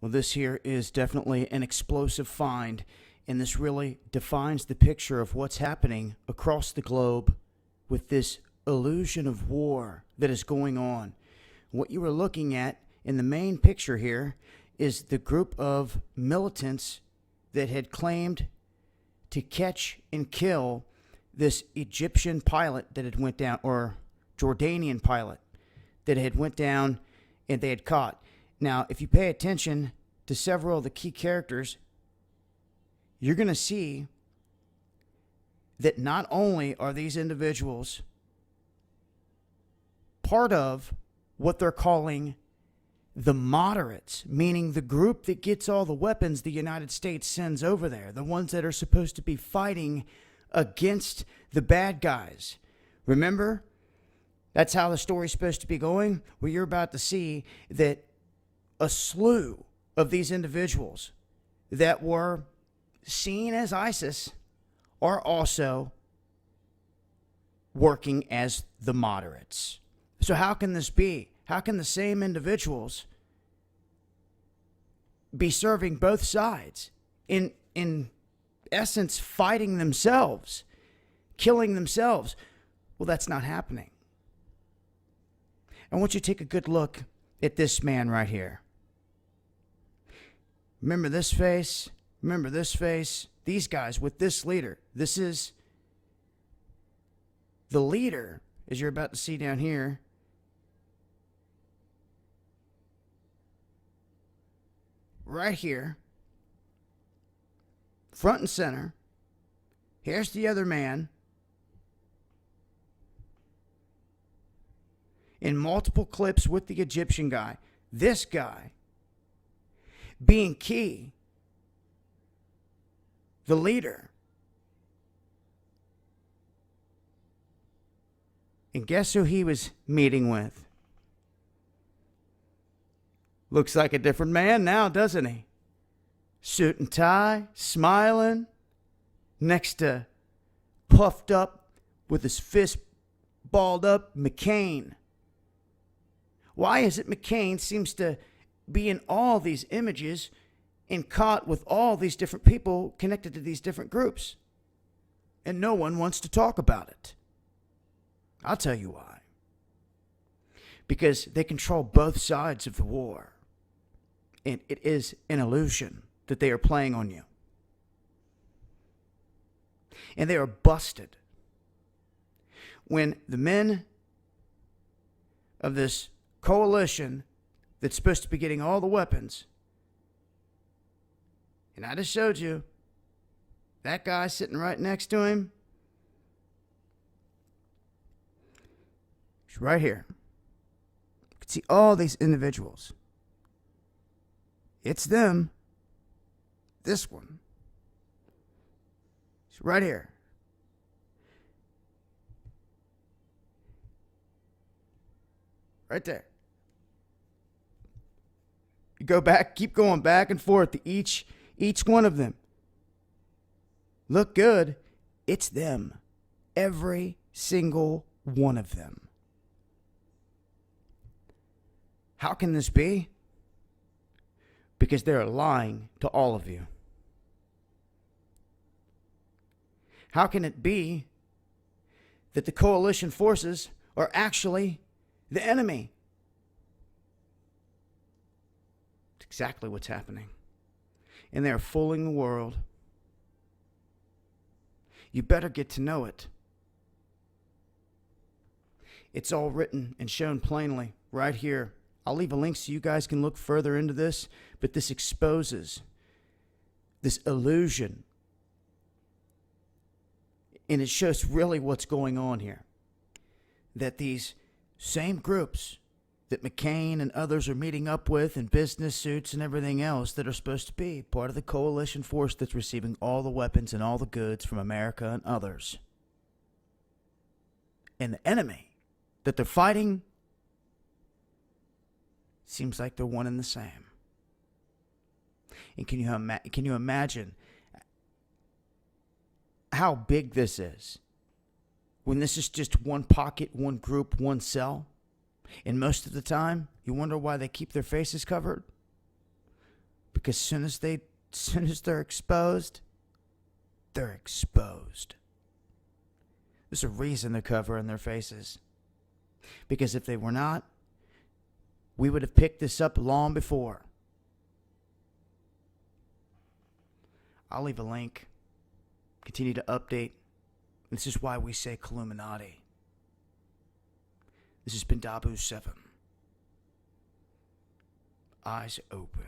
Well, this here is definitely an explosive find, and this really defines the picture of what's happening across the globe with this illusion of war that is going on. What you are looking at in the main picture here is the group of militants that had claimed to catch and kill this Egyptian pilot that had went down, or Jordanian pilot that had went down and they had caught. Now, if you pay attention to several of the key characters, you're going to see that not only are these individuals part of what they're calling the moderates, meaning the group that gets all the weapons the United States sends over there, the ones that are supposed to be fighting against the bad guys. Remember, that's how the story's supposed to be going. Well, you're about to see that a slew of these individuals that were seen as ISIS are also working as the moderates. So how can this be? How can the same individuals be serving both sides, in essence fighting themselves, killing themselves? Well, that's not happening. I want you to take a good look at this man right here. Remember this face? Remember this face? These guys with this leader. This is the leader, as you're about to see down here. Right here. Front and center. Here's the other man. In multiple clips with the Egyptian guy. This guy being key, the leader. And guess who he was meeting with? Looks like a different man now, doesn't he? Suit and tie, smiling, next to puffed up with his fist balled up, McCain. Why is it McCain seems to be in all these images and caught with all these different people connected to these different groups? And no one wants to talk about it. I'll tell you why. Because they control both sides of the war. And it is an illusion that they are playing on you. And they are busted. When the men of this coalition that's supposed to be getting all the weapons, and I just showed you that guy sitting right next to him, he's right here. You can see all these individuals. It's them. This one. It's right here. Right there. You go back, keep going back and forth to each one of them. Look good. It's them. Every single one of them. How can this be? Because they're lying to all of you. How can it be that the coalition forces are actually the enemy? It's exactly what's happening. And they're fooling the world. You better get to know it. It's all written and shown plainly right here. I'll leave a link so you guys can look further into this, but this exposes this illusion. And it shows really what's going on here. That these same groups that McCain and others are meeting up with in business suits and everything else that are supposed to be part of the coalition force that's receiving all the weapons and all the goods from America and others. And the enemy that they're fighting seems like they're one and the same. And can you imagine how big this is? When this is just one pocket, one group, one cell. And most of the time, you wonder why they keep their faces covered? Because soon as they're exposed, they're exposed. There's a reason they're covering their faces. Because if they were not, we would have picked this up long before. I'll leave a link. Continue to update. This is why we say Illuminati. This has been Dabu 7. Eyes open.